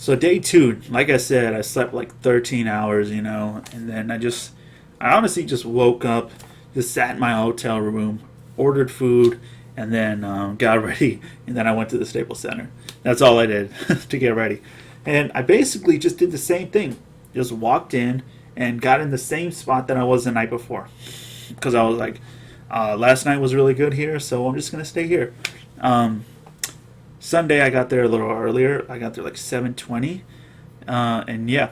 So day two, like I said, I slept like 13 hours, and then I honestly just woke up, just sat in my hotel room, ordered food, and then got ready, and then I went to the Staples Center. That's all I did to get ready. And I basically just did the same thing. Just walked in and got in the same spot that I was the night before. Because I was like, last night was really good here, so I'm just going to stay here. Sunday I got there a little earlier. I got there like 7:20. And yeah.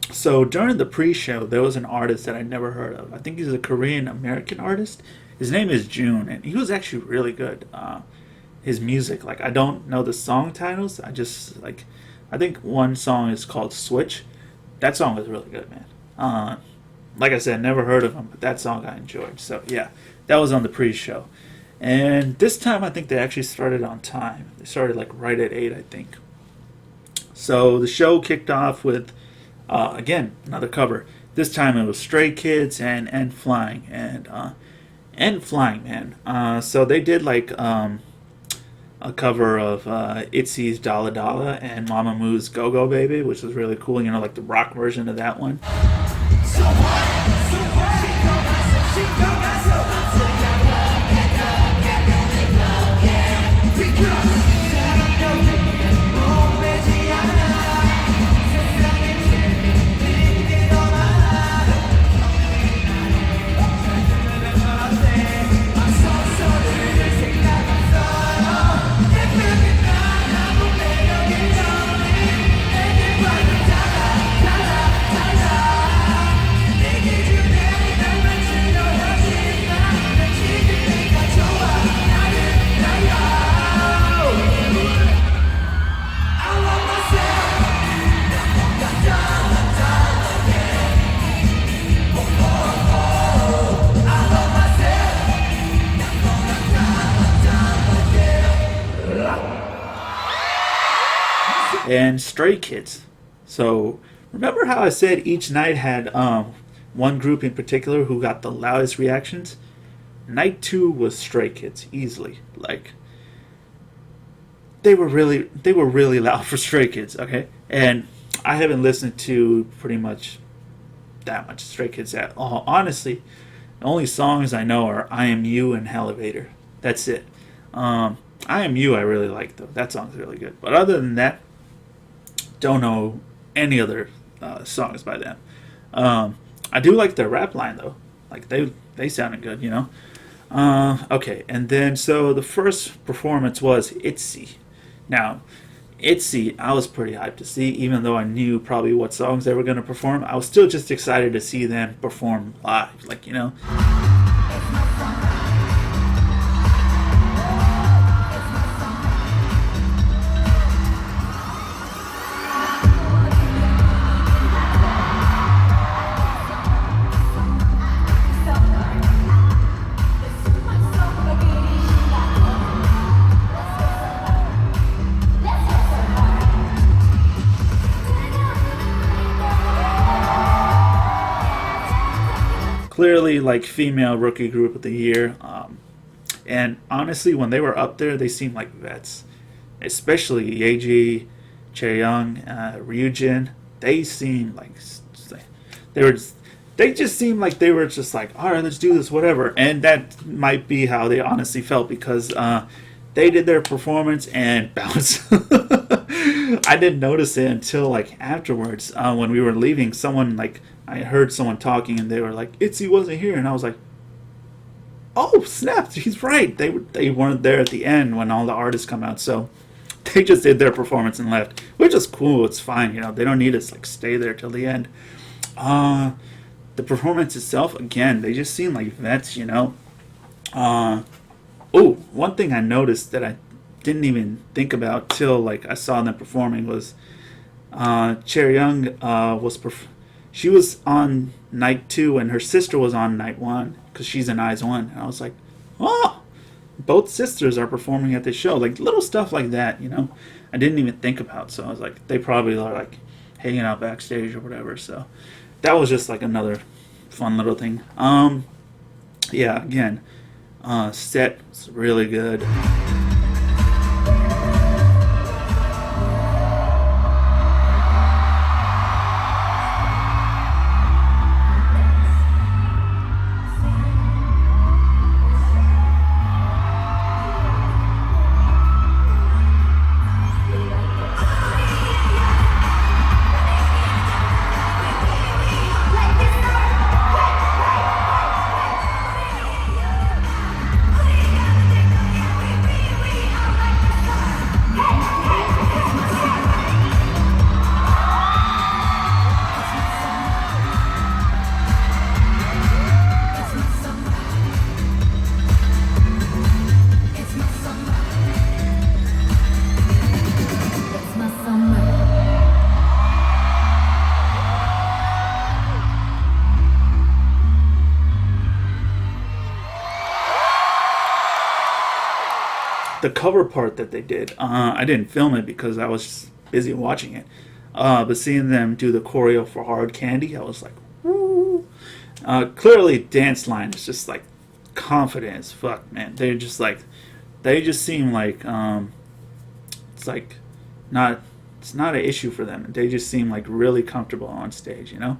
So during the pre-show, there was an artist that I never heard of. I think he's a Korean American artist. His name is June, and he was actually really good. His music, like I don't know the song titles. I think one song is called Switch. That song was really good, man. Like I said, never heard of him, but that song I enjoyed. So yeah, that was on the pre-show. And this time I think they actually started on time. They started like right at 8, I think. So the show kicked off with, again, another cover. This time it was Stray Kids and N.Flying. And N.Flying, man. So they did like a cover of ITZY's Dalla Dalla and Mamamoo's Go Go Baby, which was really cool. Like the rock version of that one. And Stray Kids. So remember how I said each night had one group in particular who got the loudest reactions? Night 2 was Stray Kids, easily. Like they were really loud for Stray Kids, okay? And I haven't listened to pretty much that much Stray Kids at all. Honestly, the only songs I know are I Am You and Elevator. That's it. I Am You I really like though. That song's really good. But other than that, don't know any other songs by them. I do like their rap line though. Like they sounded good, Okay, and then so the first performance was ITZY. Now, ITZY, I was pretty hyped to see, even though I knew probably what songs they were going to perform. I was still just excited to see them perform live, Clearly, like female rookie group of the year. And honestly, when they were up there, they seemed like vets, especially Yeji, Chaeyoung, Ryujin. They seemed like they were. They just seemed like they were just like, all right, let's do this, whatever. And that might be how they honestly felt because they did their performance and bounced. I didn't notice it until like afterwards when we were leaving. I heard someone talking and they were like, ITZY wasn't here, and I was like, oh snap, he's right. They weren't there at the end when all the artists come out, so they just did their performance and left, which is cool. It's fine, they don't need us like stay there till the end. The performance itself, again, they just seem like vets, one thing I noticed that I didn't even think about till like I saw them performing was Chaeyoung she was on night 2 and her sister was on night 1 because she's in ITZY, and I was like, oh, both sisters are performing at this show. Like little stuff like that, I didn't even think about. So I was like, they probably are like hanging out backstage or whatever. So that was just like another fun little thing. Yeah, again, set was really good. the cover part that they did. I didn't film it because I was just busy watching it. But seeing them do the choreo for Hard Candy, I was like, woo. Clearly, Dance Line is just like confident as fuck, man. They're just like, they just seem like it's like not it's not an issue for them. They just seem like really comfortable on stage, you know.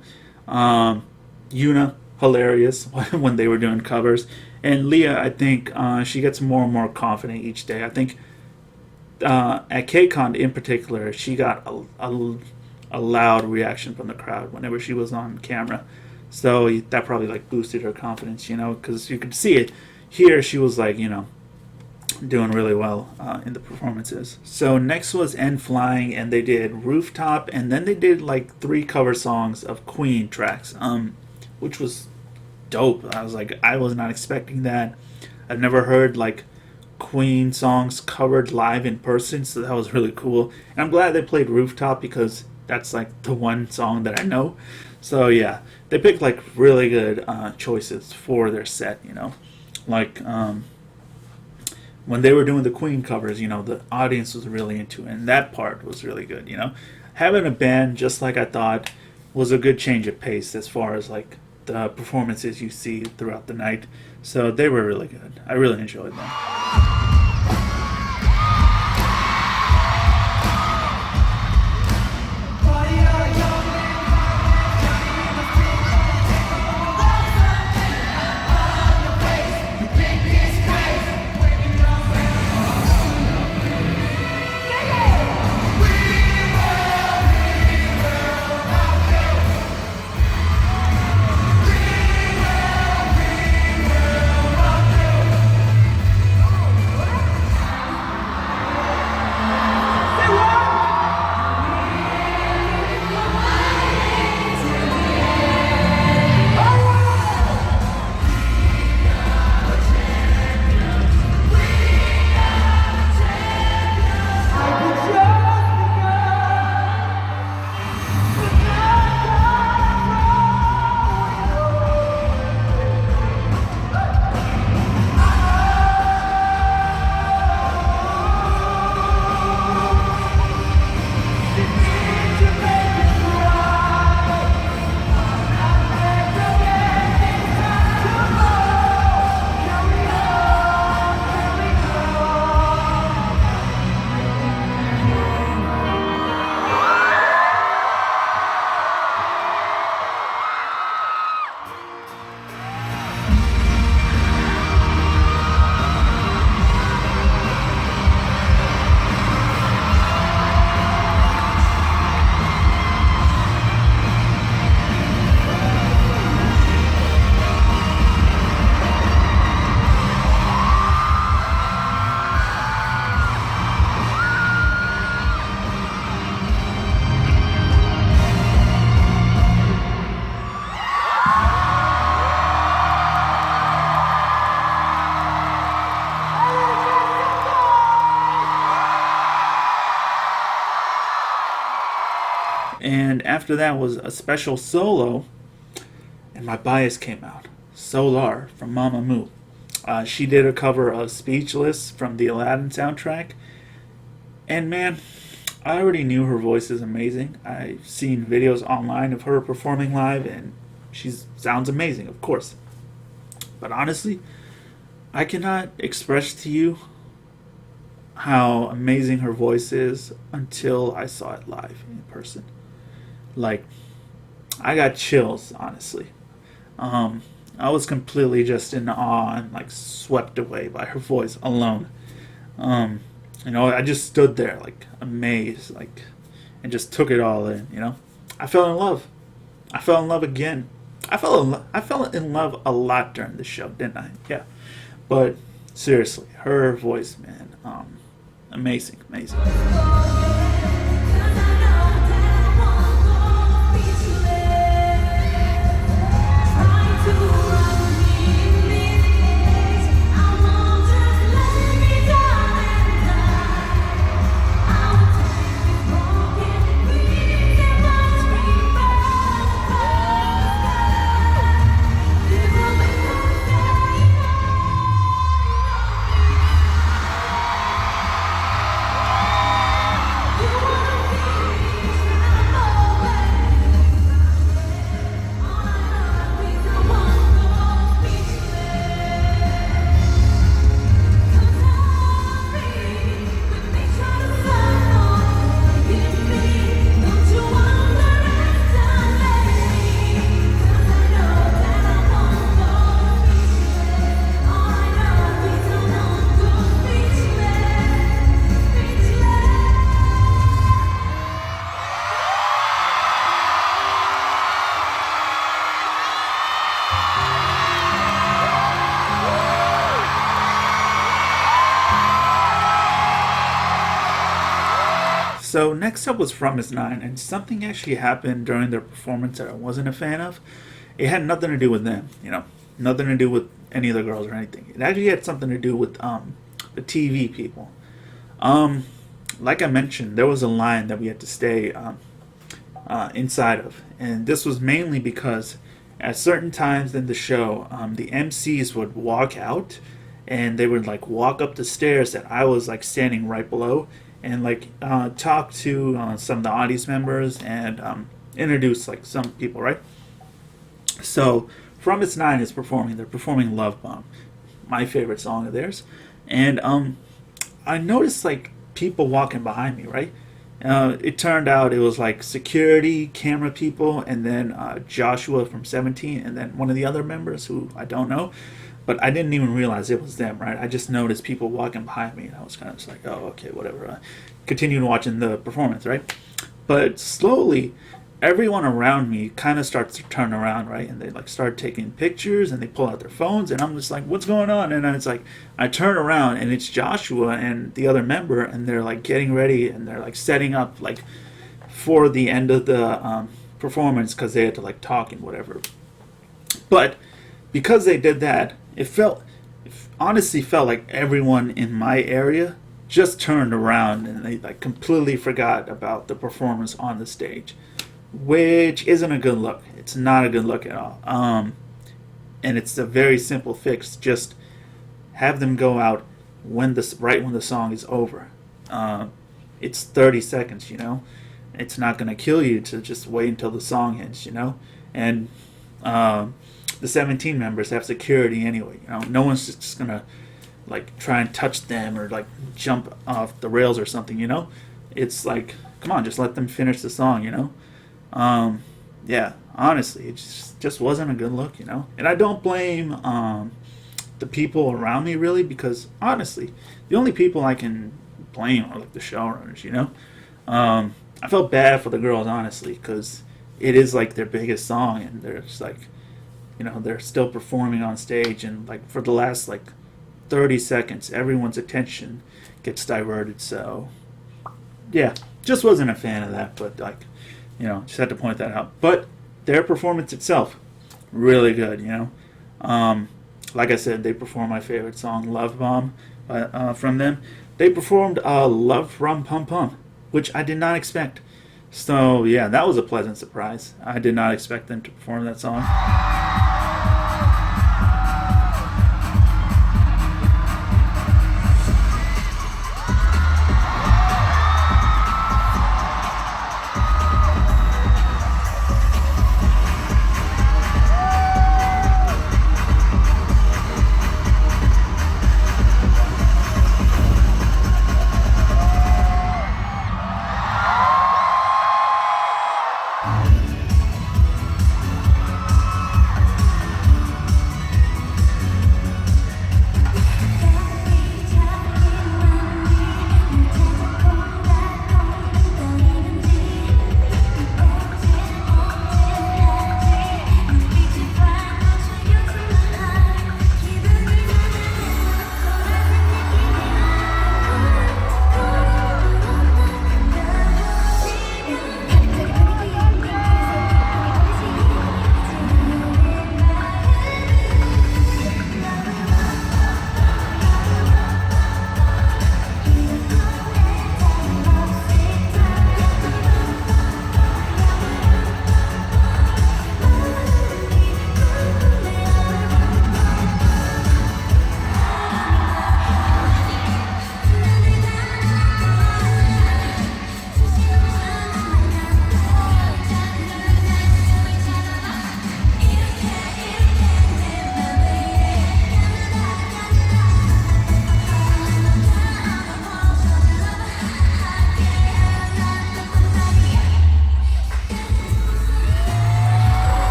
Yuna, hilarious when they were doing covers, and Leah, I think she gets more and more confident each day. I think at KCon in particular, she got a loud reaction from the crowd whenever she was on camera. So that probably like boosted her confidence, you know, because you could see it. Here, she was like, you know, doing really well in the performances. So next was N.Flying, and they did Rooftop, and then they did like 3 cover songs of Queen tracks, which was dope. I was not expecting that. I've never heard like Queen songs covered live in person, so that was really cool. And I'm glad they played Rooftop because that's like the one song that I know. So yeah, they picked like really good choices for their set, you know. Like when they were doing the Queen covers, you know, the audience was really into it, and that part was really good, you know. Having a band, just like I thought, was a good change of pace as far as like the performances you see throughout the night. So they were really good. I really enjoyed them. And after that was a special solo, and my bias came out. Solar from Mamamoo. She did a cover of Speechless from the Aladdin soundtrack. And man, I already knew her voice is amazing. I've seen videos online of her performing live, and she sounds amazing, of course. But honestly, I cannot express to you how amazing her voice is until I saw it live in person. Like, I got chills, honestly. I was completely just in awe and like swept away by her voice alone. You know, I just stood there like amazed, like, and just took it all in. You know, I fell in love. I fell in love again. I fell in love a lot during the show, didn't I? Yeah. But seriously, her voice, man, amazing, amazing. So next up was From His Nine, and something actually happened during their performance that I wasn't a fan of. It had nothing to do with them, nothing to do with any of the girls or anything. It actually had something to do with the TV people. Like I mentioned, there was a line that we had to stay inside of, and this was mainly because at certain times in the show, the MCs would walk out, and they would like walk up the stairs that I was like standing right below, and like talk to some of the audience members and introduce like some people, right? So From Its Nine is performing. They're performing Love Bomb, my favorite song of theirs, and I noticed like people walking behind me, right? It turned out it was like security, camera people, and then Joshua from 17, and then one of the other members who I don't know. But I didn't even realize it was them, right? I just noticed people walking behind me, and I was kind of just like, oh, okay, whatever. Continued watching the performance, right? But slowly, everyone around me kind of starts to turn around, right? And they like start taking pictures, and they pull out their phones, and I'm just like, what's going on? And it's like, I turn around, and it's Joshua and the other member, and they're like getting ready, and they're like setting up like for the end of the performance because they had to like talk and whatever. But because they did that, it honestly felt like everyone in my area just turned around and they like completely forgot about the performance on the stage, which isn't a good look. It's not a good look at all. And it's a very simple fix. Just have them go out when the song is over. It's 30 seconds, It's not going to kill you to just wait until the song ends, And the 17 members have security anyway. No one's just gonna like try and touch them or like jump off the rails or something. It's like, come on, just let them finish the song. Yeah, honestly, it just wasn't a good look. And I don't blame the people around me really, because honestly, the only people I can blame are like the showrunners. I felt bad for the girls honestly, because it is like their biggest song, and they're just like, they're still performing on stage, and like for the last like 30 seconds, everyone's attention gets diverted. So yeah, just wasn't a fan of that, but like, just had to point that out. But their performance itself, really good, Like I said, they performed my favorite song, Love Bomb, from them. They performed Love Rum Pum Pum, which I did not expect. So yeah, that was a pleasant surprise. I did not expect them to perform that song.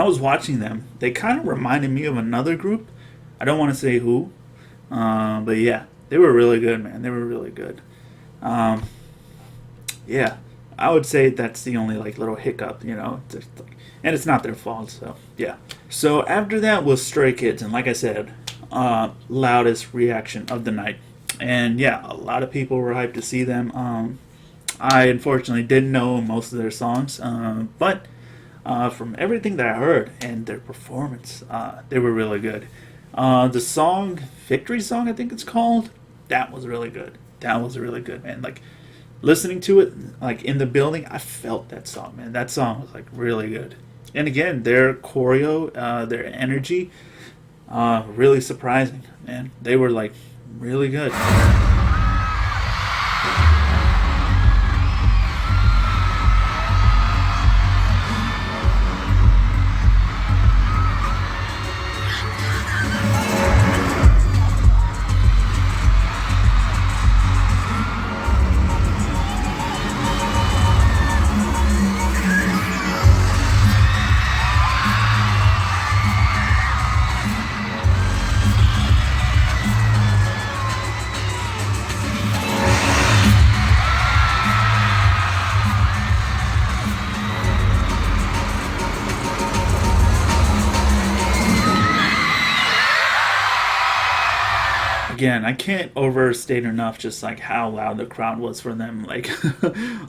was watching them, they kind of reminded me of another group. I don't want to say who, but yeah, they were really good, man. They were really good. Um, yeah, I would say that's the only like little hiccup, you know, just, like, and it's not their fault. So yeah. So after that was Stray Kids, and like I said, loudest reaction of the night, and yeah, a lot of people were hyped to see them. I unfortunately didn't know most of their songs, but from everything that I heard and their performance, they were really good. The song, Victory Song, I think it's called, that was really good. That was really good, man. Like, listening to it, like, in the building, I felt that song, man. That song was, like, really good. And again, their choreo, their energy, really surprising, man. They were, like, really good. Again, I can't overstate enough just like how loud the crowd was for them. Like,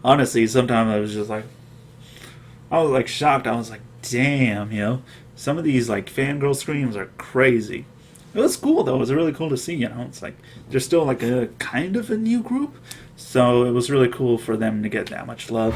honestly, sometimes I was like shocked. I was like, damn, you know, some of these like fangirl screams are crazy. It was cool though. It was really cool to see. You know, it's like they're still like a kind of a new group, so it was really cool for them to get that much love.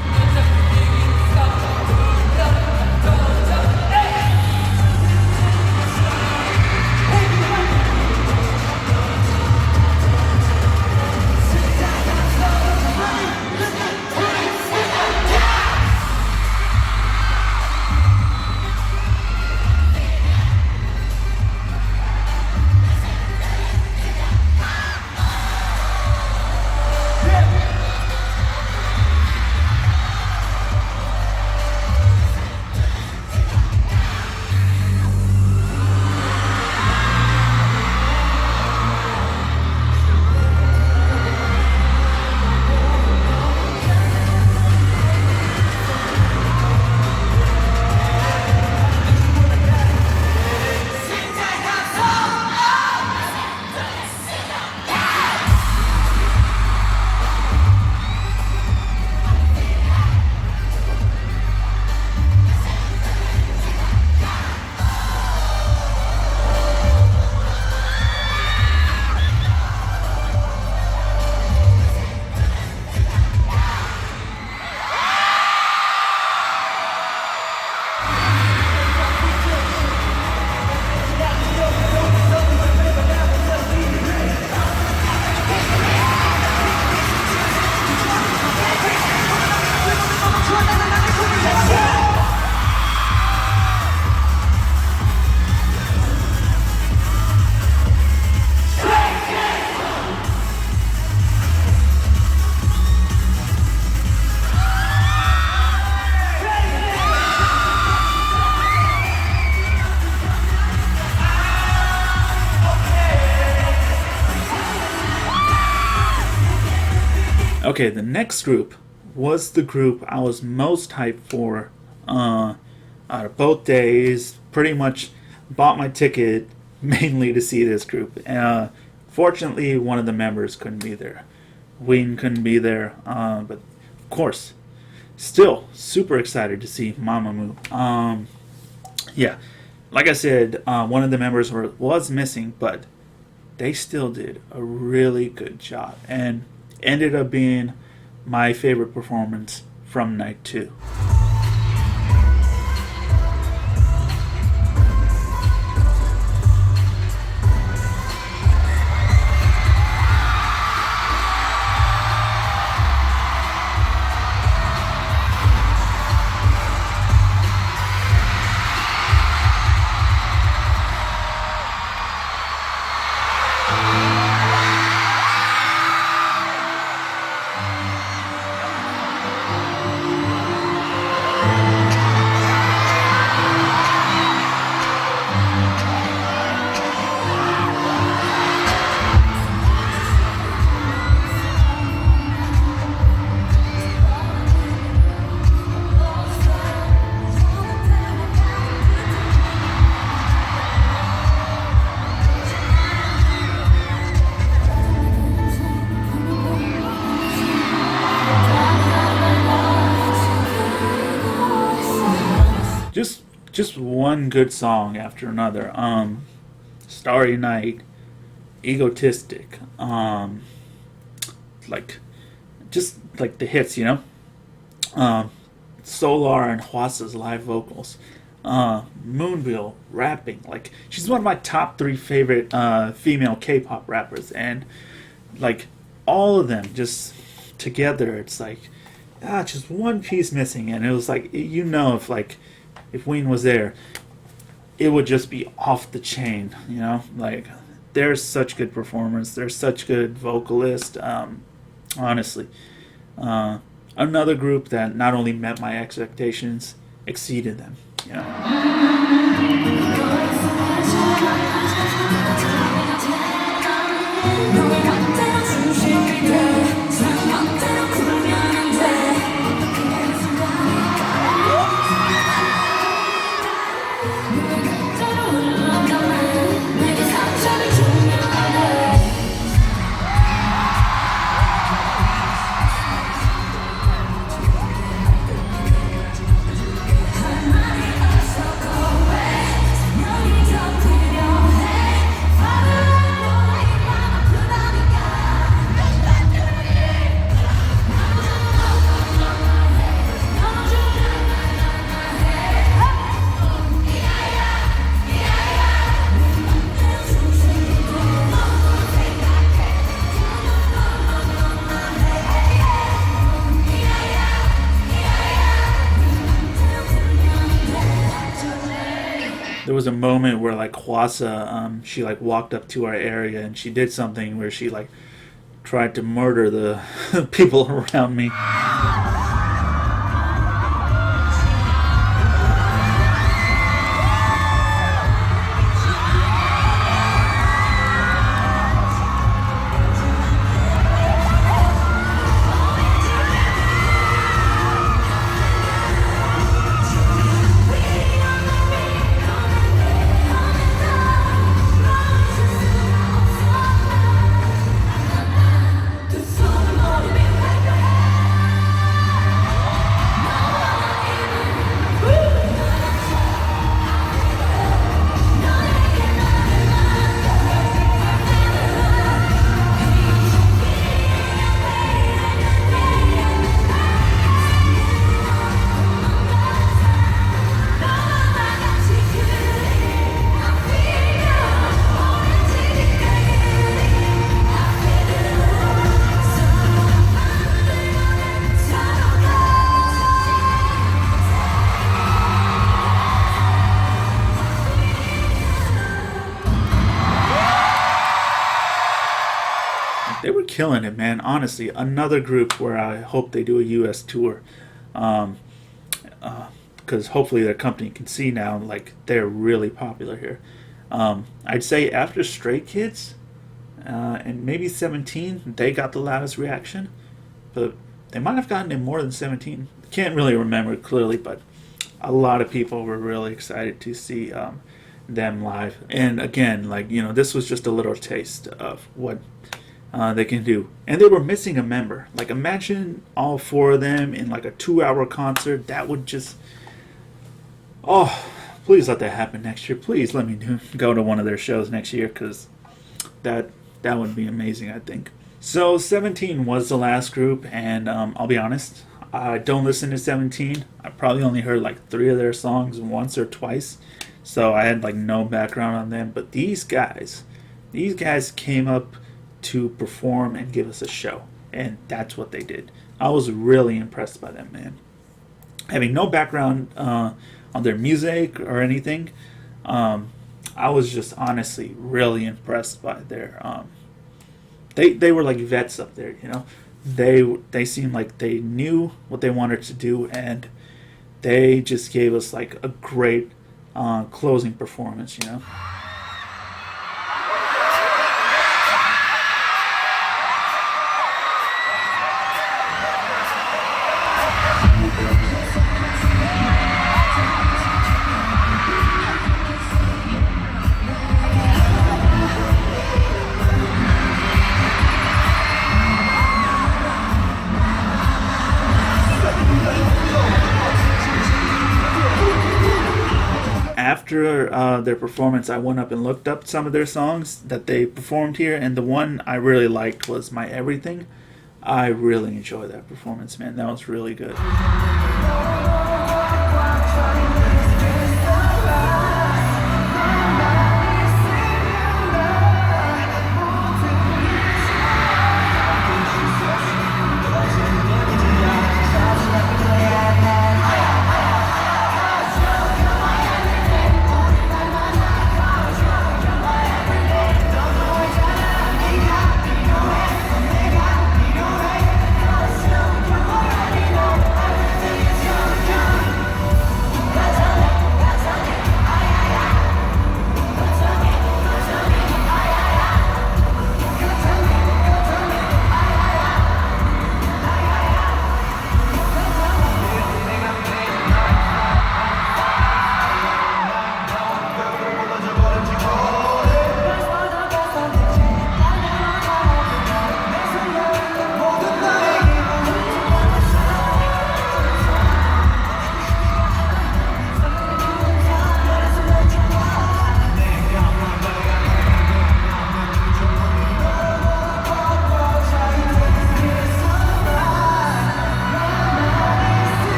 Okay, the next group was the group I was most hyped for out of both days. Pretty much bought my ticket mainly to see this group. Fortunately, one of the members couldn't be there. Wayne couldn't be there, but of course, still super excited to see Mamamoo. Yeah, like I said, one of the members was missing, but they still did a really good job and ended up being my favorite performance from night 2. just one good song after another. Starry Night, Egotistic, like just like the hits, you know. Solar and Hwasa's live vocals. Moonbill rapping. Like, she's one of my top three favorite female K-pop rappers, and like all of them just together, it's like just one piece missing, and it was like, you know, if Ween was there, it would just be off the chain, you know. Like, they're such good performers, they're such good vocalists. Honestly, another group that not only met my expectations, exceeded them. You know. There was a moment where like Hwasa, she like walked up to our area and she did something where she like tried to murder the people around me. They were killing it, man. Honestly, another group where I hope they do a U.S. tour, because hopefully their company can see now, like, they're really popular here. I'd say after Stray Kids and maybe 17, they got the loudest reaction, but they might have gotten it more than 17. Can't really remember clearly, but a lot of people were really excited to see them live. And again, like, you know, this was just a little taste of what they can do. And they were missing a member. Like, imagine all four of them in like a 2-hour concert. That would just, oh, please let that happen next year. Please let me go to one of their shows next year, because that would be amazing, I think. So 17 was the last group, and I'll be honest, I don't listen to 17. I probably only heard like 3 of their songs once or twice, so I had like no background on them. But these guys came up to perform and give us a show, and that's what they did. I was really impressed by them, man. Having no background on their music or anything, I was just honestly really impressed by their they were like vets up there, you know. They seemed like they knew what they wanted to do, and they just gave us like a great closing performance, you know. after their performance, I went up and looked up some of their songs that they performed here, and the one I really liked was My Everything. I really enjoyed that performance, man. That was really good.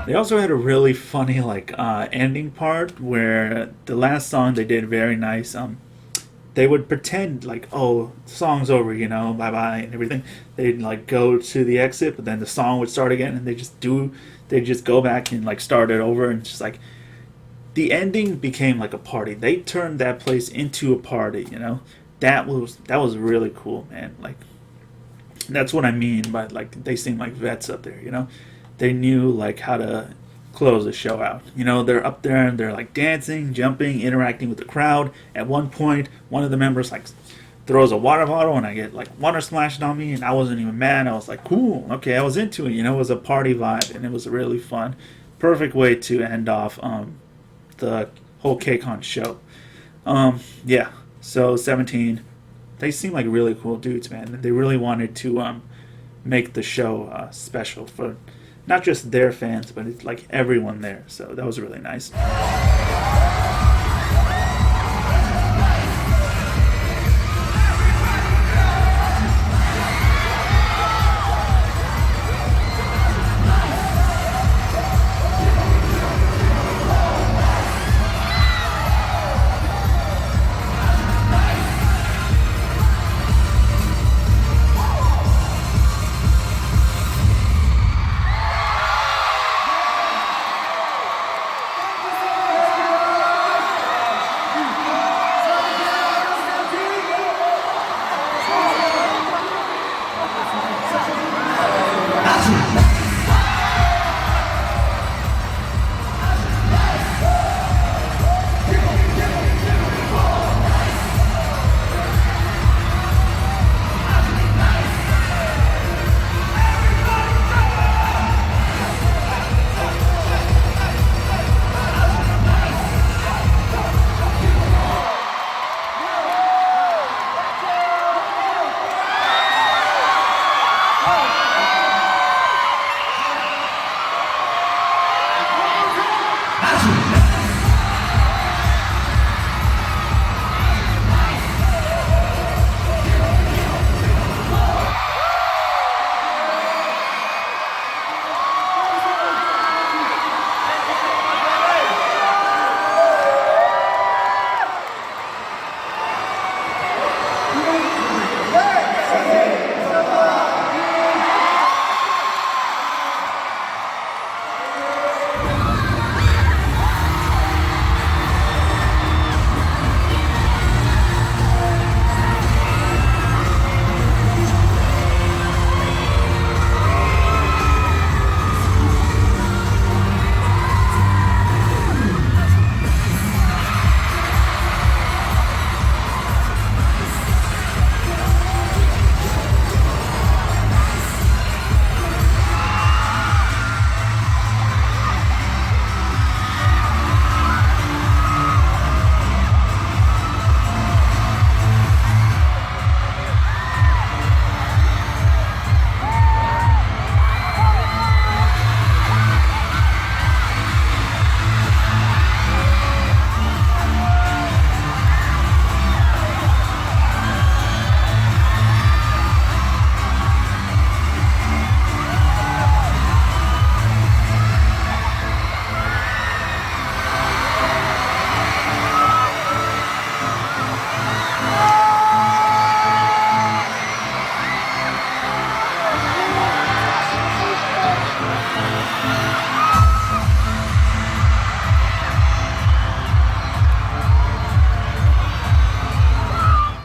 They also had a really funny ending part where the last song they did very nice. They would pretend like, oh, the song's over, bye bye and everything. They'd like go to the exit, but then the song would start again, and they just go back and like start it over, and just like the ending became like a party. They turned that place into a party. That was really cool, man. Like that's what I mean by like they seem like vets up there. They knew like how to close the show out. They're up there and they're like dancing, jumping, interacting with the crowd. At one point, one of the members like throws a water bottle and I get like water splashed on me, and I wasn't even mad. I was like, cool, okay, I was into it. It was a party vibe and it was really fun. Perfect way to end off the whole KCon show. Yeah. So 17, they seem like really cool dudes, man. They really wanted to make the show special for not just their fans, but it's like everyone there. So that was really nice.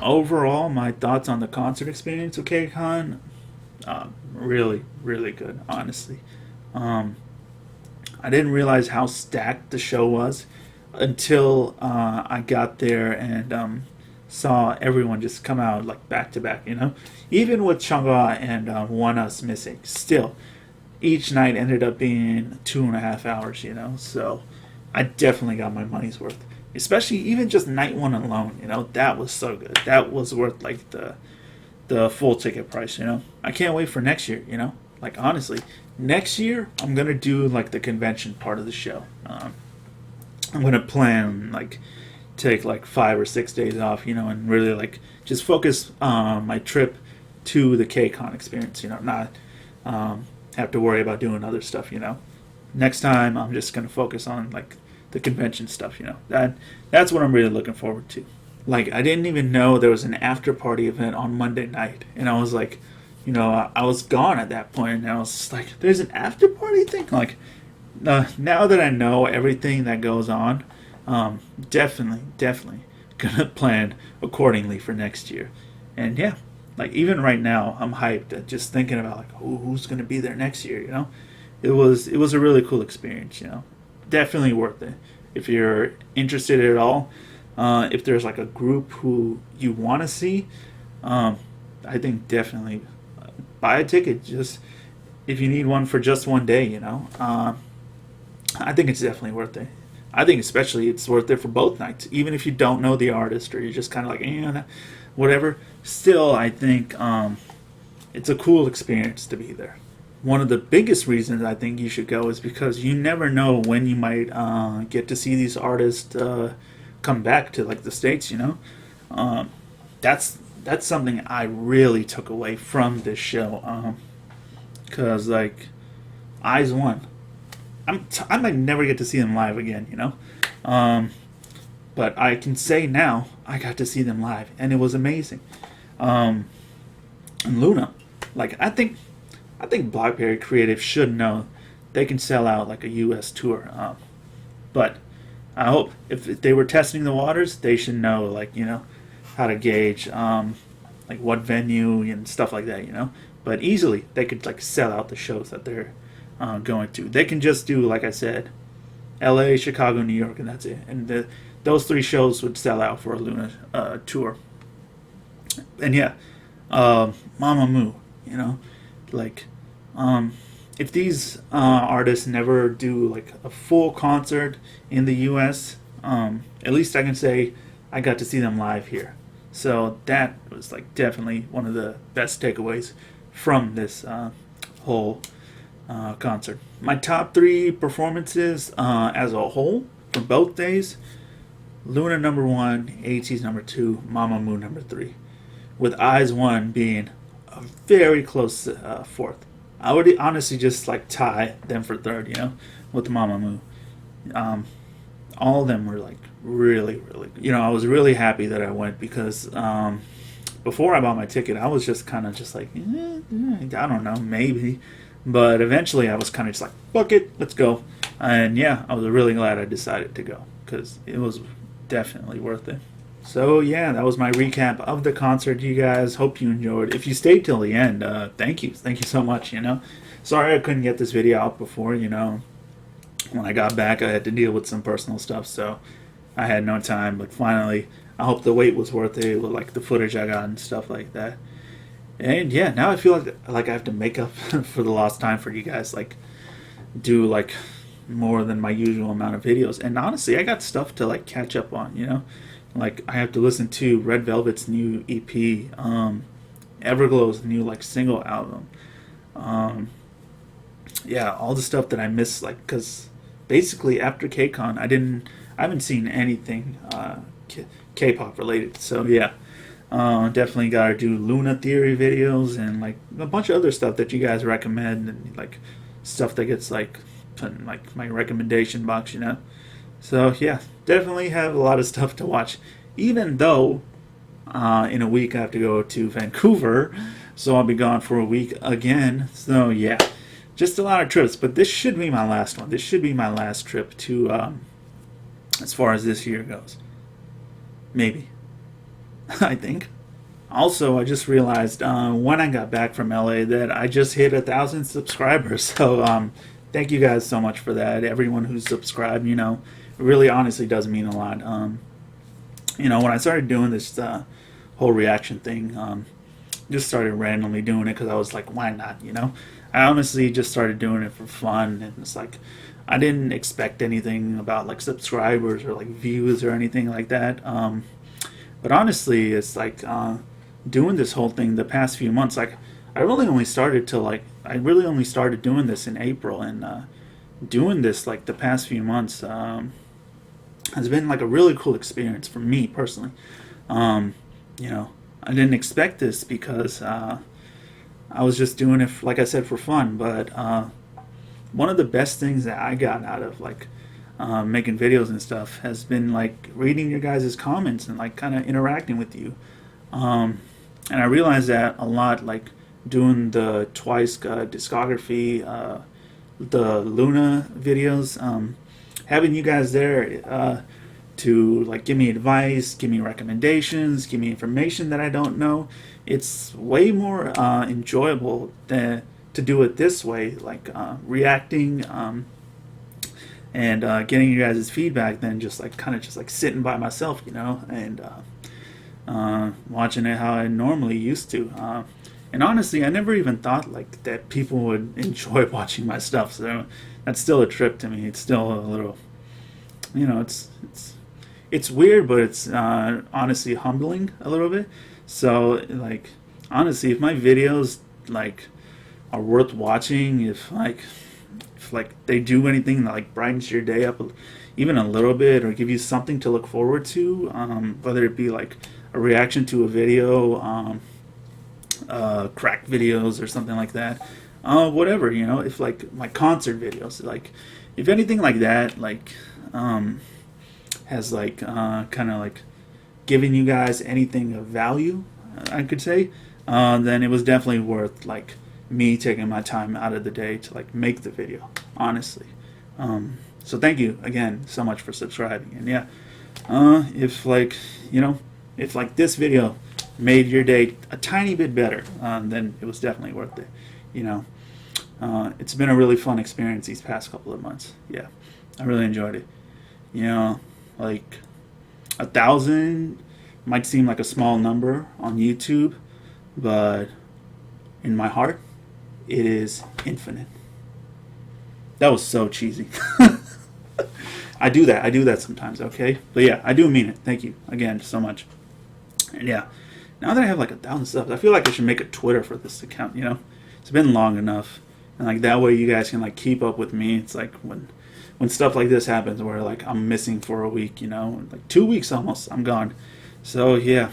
overall, my thoughts on the concert experience of KCon, really, really good, honestly. Um, I didn't realize how stacked the show was until I got there and saw everyone just come out like back to back. Even with Chang'e and One Us missing, still each night ended up being 2.5 hours. So I definitely got my money's worth. Especially even just night one alone, that was so good. That was worth like the full ticket price. I can't wait for next year. Like honestly, next year I'm gonna do like the convention part of the show. I'm gonna plan like take like 5 or 6 days off, and really like just focus my trip to the KCon experience. Not have to worry about doing other stuff. Next time I'm just gonna focus on like the convention stuff. That's what I'm really looking forward to. Like I didn't even know there was an after party event on Monday night, and I was like, I was gone at that point, and I was just like, there's an after party thing. Like now that I know everything that goes on, definitely gonna plan accordingly for next year. And yeah, like even right now, I'm hyped at just thinking about like who's gonna be there next year. It was a really cool experience. Definitely worth it if you're interested at all. If there's like a group who you want to see, I think definitely buy a ticket. Just if you need one for just one day, I think it's definitely worth it. I think especially it's worth it for both nights, even if you don't know the artist or you're just kind of like, whatever. Still, I think it's a cool experience to be there. One of the biggest reasons I think you should go is because you never know when you might get to see these artists come back to like the States. That's something I really took away from this show. Cause like ITZY, I might never get to see them live again. But I can say now I got to see them live and it was amazing. And Luna, like I think Blackberry Creative should know they can sell out like a U.S. tour. But I hope if they were testing the waters, they should know like how to gauge like what venue and stuff like that. But easily they could like sell out the shows that they're going to. They can just do like I said, L.A., Chicago, New York, and that's it. And those 3 shows would sell out for a Luna tour. And yeah, Mamamoo, like if these artists never do like a full concert in the U.S., at least I can say I got to see them live here. So that was like definitely one of the best takeaways from this whole concert. My top 3 performances as a whole for both days: Luna number 1, ATEEZ number 2, Mamamoo number 3, with ITZY being a very close 4th. I would honestly just like tie them for 3rd, with Mamamoo. All of them were like really, really. I was really happy that I went because before I bought my ticket, I was just kind of just like, I don't know, maybe. But eventually, I was kind of just like, fuck it, let's go. And yeah, I was really glad I decided to go because it was definitely worth it. So yeah, that was my recap of the concert, you guys. Hope you enjoyed. If you stayed till the end, thank you so much. Sorry I couldn't get this video out before. When I got back, I had to deal with some personal stuff, so I had no time. But finally, I hope the wait was worth it with like the footage I got and stuff like that. And yeah, now I feel like I have to make up for the lost time for you guys. Like do like more than my usual amount of videos. And honestly, I got stuff to like catch up on. Like I have to listen to Red Velvet's new EP, Everglow's new like single album. Yeah, all the stuff that I missed, like, because basically after KCon, I haven't seen anything K-pop related. So yeah, definitely gotta do Luna Theory videos and like a bunch of other stuff that you guys recommend and like stuff that gets like put in like my recommendation box. So yeah, definitely have a lot of stuff to watch, even though in a week I have to go to Vancouver, so I'll be gone for a week again. So yeah, just a lot of trips, but this should be my last one. This should be my last trip to as far as this year goes. Maybe. I think. Also, I just realized when I got back from LA that I just hit 1,000 subscribers. So thank you guys so much for that. Everyone who's subscribed, you know, it really honestly does mean a lot. You know, when I started doing this whole reaction thing, just started randomly doing it because I was like, why not? You know, I honestly just started doing it for fun, and it's like I didn't expect anything about like subscribers or like views or anything like that. But honestly, it's like doing this whole thing the past few months. Like I really only started doing this in April, and doing this like the past few months has been like a really cool experience for me personally. You know, I didn't expect this because I was just doing it, like I said, for fun. But one of the best things that I got out of like making videos and stuff has been like reading your guys' comments and like kind of interacting with you. And I realized that a lot, like doing the Twice discography, the Luna videos, having you guys there to like give me advice, give me recommendations, give me information that I don't know. It's way more enjoyable than to do it this way, like reacting and getting you guys' feedback than just like kind of just like sitting by myself, you know, and watching it how I normally used to. And honestly, I never even thought like that people would enjoy watching my stuff. So that's still a trip to me. It's still a little, you know, it's weird, but it's honestly humbling a little bit. So like honestly, if my videos like are worth watching, if like they do anything that like brightens your day up even a little bit or give you something to look forward to, whether it be like a reaction to a video, crack videos or something like that, whatever, you know, if like my concert videos, like if anything like that, like has like kind of like giving you guys anything of value, I could say, then it was definitely worth like me taking my time out of the day to like make the video, honestly. So thank you again so much for subscribing. And yeah, if like, you know, if like this video made your day a tiny bit better, then it was definitely worth it. You know, it's been a really fun experience these past couple of months. Yeah, I really enjoyed it. You know, like 1,000 might seem like a small number on YouTube, but in my heart, it is infinite. That was so cheesy. I do that sometimes, okay? But yeah, I do mean it. Thank you again so much. And yeah, now that I have like 1,000 subs, I feel like I should make a Twitter for this account, you know? It's been long enough. And like that way you guys can like keep up with me. It's like when stuff like this happens where like I'm missing for a week, you know? Like 2 weeks almost, I'm gone. So yeah,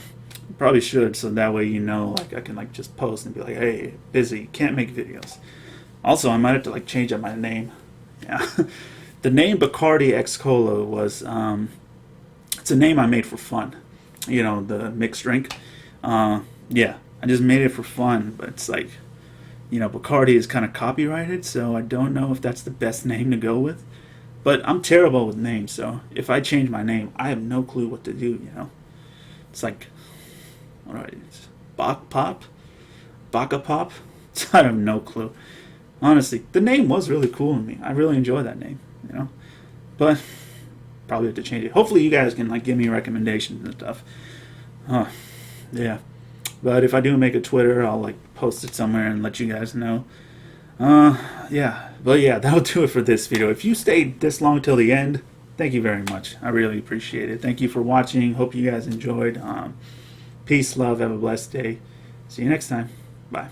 probably should, so that way you know, like I can like just post and be like, hey, busy, can't make videos. Also, I might have to like change up my name. Yeah. The name Bacardi X Cola was it's a name I made for fun. You know, the mixed drink. Yeah, I just made it for fun, but it's like, you know, Bacardi is kind of copyrighted, so I don't know if that's the best name to go with. But I'm terrible with names, so if I change my name, I have no clue what to do, you know. It's like, all right, Bach Pop? Baka Pop? I have no clue. Honestly, the name was really cool to me. I really enjoy that name, you know. But probably have to change it. Hopefully you guys can like give me recommendations and stuff. Yeah. But if I do make a Twitter, I'll like post it somewhere and let you guys know. Yeah. But yeah, that'll do it for this video. If you stayed this long till the end, thank you very much. I really appreciate it. Thank you for watching. Hope you guys enjoyed. Peace, love, have a blessed day. See you next time. Bye.